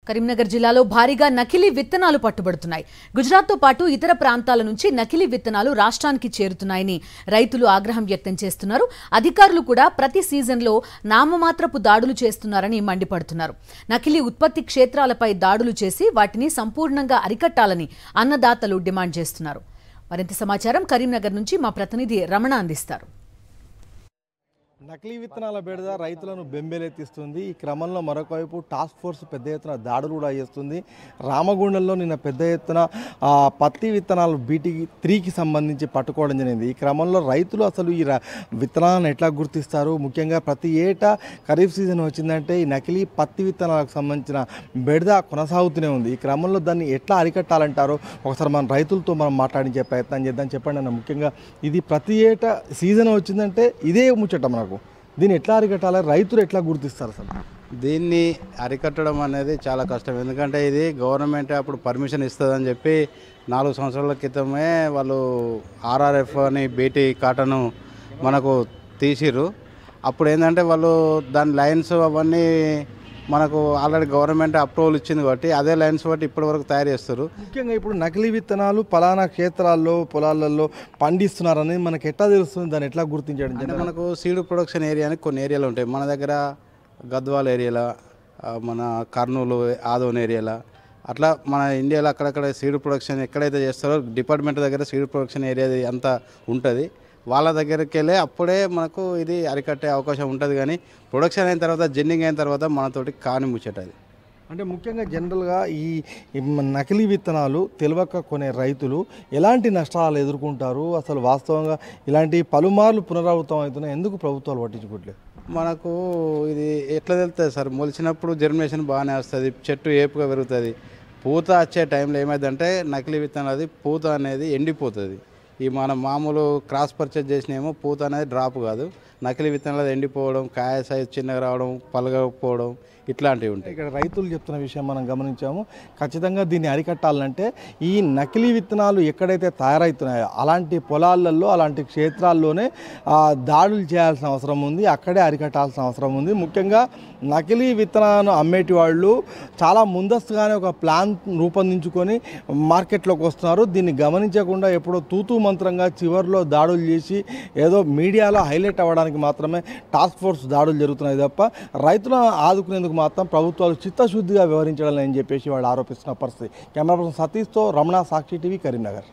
కరీంనగర్ జిల్లాలో భారీగా నకిలీ విత్తనాలు పట్టుబడుతున్నాయి. గుజరాత్తో పాటు ఇతర ప్రాంతాల నుంచి నకిలీ విత్తనాలు రాష్ట్రానికి చేరుతున్నాయని రైతులు ఆగ్రహం వ్యక్తం చేస్తున్నారు. అధికారులు కూడా ప్రతి సీజన్లో నామమాత్రపు దాడులు చేస్తున్నారని మండిపడుతున్నారు. నకిలీ ఉత్పత్తి క్షేత్రాలపై దాడులు చేసి వాటిని సంపూర్ణంగా అరికట్టాలని అన్నదాతలు డిమాండ్ చేస్తున్నారు. మరింత సమాచారం కరీంనగర్ నుంచి మా ప్రతినిధి రమణ అందిస్తారు. నకిలీ విత్తనాల బెడద రైతులను బెంబేలెత్తిస్తుంది. ఈ క్రమంలో మరొక వైపు టాస్క్ ఫోర్స్ పెద్ద ఎత్తున దాడులు కూడా చేస్తుంది. రామగుండంలో నిన్న పెద్ద ఎత్తున పత్తి విత్తనాలు BT3కి సంబంధించి పట్టుకోవడం జరిగింది. ఈ క్రమంలో రైతులు అసలు ఈ విత్తనాలను ఎట్లా గుర్తిస్తారు, ముఖ్యంగా ప్రతి ఏటా ఖరీఫ్ సీజన్ వచ్చిందంటే ఈ నకిలీ పత్తి విత్తనాలకు సంబంధించిన బెడద కొనసాగుతూనే ఉంది. ఈ క్రమంలో దాన్ని ఎట్లా అరికట్టాలంటారో ఒకసారి మన రైతులతో మనం మాట్లాడించే ప్రయత్నం చేద్దాం. చెప్పండి అన్న, ముఖ్యంగా ఇది ప్రతి ఏటా సీజన్ వచ్చిందంటే ఇదే ముచ్చట, మనకు దీన్ని ఎట్లా అరికట్టాలి, రైతులు ఎట్లా గుర్తిస్తారు అసలు? దీన్ని అరికట్టడం అనేది చాలా కష్టం. ఎందుకంటే ఇది గవర్నమెంట్ అప్పుడు పర్మిషన్ ఇస్తుందని చెప్పి 4 సంవత్సరాల క్రితమే వాళ్ళు RRF అని BT కాటను మనకు తీసిర్రు. అప్పుడు ఏంటంటే వాళ్ళు దాని లైన్స్ అవన్నీ మనకు ఆల్రెడీ గవర్నమెంట్ అప్రూవల్ ఇచ్చింది కాబట్టి అదే లైన్స్ బట్టి ఇప్పటి వరకు తయారు చేస్తారు. ముఖ్యంగా ఇప్పుడు నకిలీ విత్తనాలు పలానా క్షేత్రాల్లో పొలాలలో పండిస్తున్నారని మనకు ఎట్లా తెలుస్తుంది, దాన్ని ఎట్లా గుర్తించడం? అంటే మనకు సీడ్ ప్రొడక్షన్ ఏరియా అని కొన్ని ఏరియాలు ఉంటాయి. మన దగ్గర గద్వాల్ ఏరియాలో, మన కర్నూలు ఆదోన్ ఏరియాలో, అట్లా మన ఇండియాలో అక్కడక్కడ సీడ్ ప్రొడక్షన్ ఎక్కడైతే చేస్తారో డిపార్ట్మెంట్ దగ్గర సీడ్ ప్రొడక్షన్ ఏరియా అంతా ఉంటుంది. వాళ్ళ దగ్గరికి వెళ్ళి అప్పుడే మనకు ఇది అరికట్టే అవకాశం ఉంటుంది. కానీ ప్రొడక్షన్ అయిన తర్వాత, జెన్నింగ్ అయిన తర్వాత మనతోటి కాని ముచ్చటది. అంటే ముఖ్యంగా జనరల్గా ఈ నకిలీ విత్తనాలు తెలియక కొనే రైతులు ఎలాంటి నష్టాలు ఎదుర్కొంటారు? అసలు వాస్తవంగా ఇలాంటి పలుమార్లు పునరావృతం అవుతున్నాయి, ఎందుకు ప్రభుత్వాలు పట్టించుకోవట్లేదు? మనకు ఇది ఎట్లా తెలుస్తుంది సార్, మొలిచినప్పుడు జర్మినేషన్ బాగానే వస్తుంది, చెట్టు ఏపుగా పెరుగుతుంది. పూత వచ్చే టైంలో ఏమైందంటే నకిలీ విత్తనాలు పూత అనేది ఎండిపోతుంది. ఈ మనం మామూలు క్రాస్ పర్చేజ్ చేసినేమో పూత అనేది డ్రాప్ కాదు, నకిలీ విత్తనాలు ఎండిపోవడం, కాయ సైజు చిన్నగా రావడం, పలగకపోవడం ఇట్లాంటివి ఉంటాయి. ఇక్కడ రైతులు చెప్తున్న విషయం మనం గమనించాము. ఖచ్చితంగా దీన్ని అరికట్టాలంటే ఈ నకిలీ విత్తనాలు ఎక్కడైతే తయారవుతున్నాయో అలాంటి పొలాలలో, అలాంటి క్షేత్రాల్లోనే దాడులు చేయాల్సిన అవసరం ఉంది, అక్కడే అరికట్టాల్సిన అవసరం ఉంది. ముఖ్యంగా నకిలీ విత్తనాలను అమ్మేటి వాళ్ళు చాలా ముందస్తుగానే ఒక ప్లాన్ రూపొందించుకొని మార్కెట్లోకి వస్తున్నారు. దీన్ని గమనించకుండా ఎప్పుడో తూతూ మంత్రంగా చివరిలో దాడులు చేసి ఏదో మీడియాలో హైలైట్ అవ్వడానికి మాత్రమే టాస్క్ ఫోర్స్ దాడులు జరుగుతున్నాయి తప్ప రైతులను ఆదుకునేందుకు మాత్రం ప్రభుత్వాలు చిత్తశుద్ధిగా వ్యవహరించాలని చెప్పేసి వాళ్ళు ఆరోపిస్తున్న పరిస్థితి. కెమెరా పర్సన్ సతీష్తో రమణ, సాక్షి టీవీ, కరీంనగర్.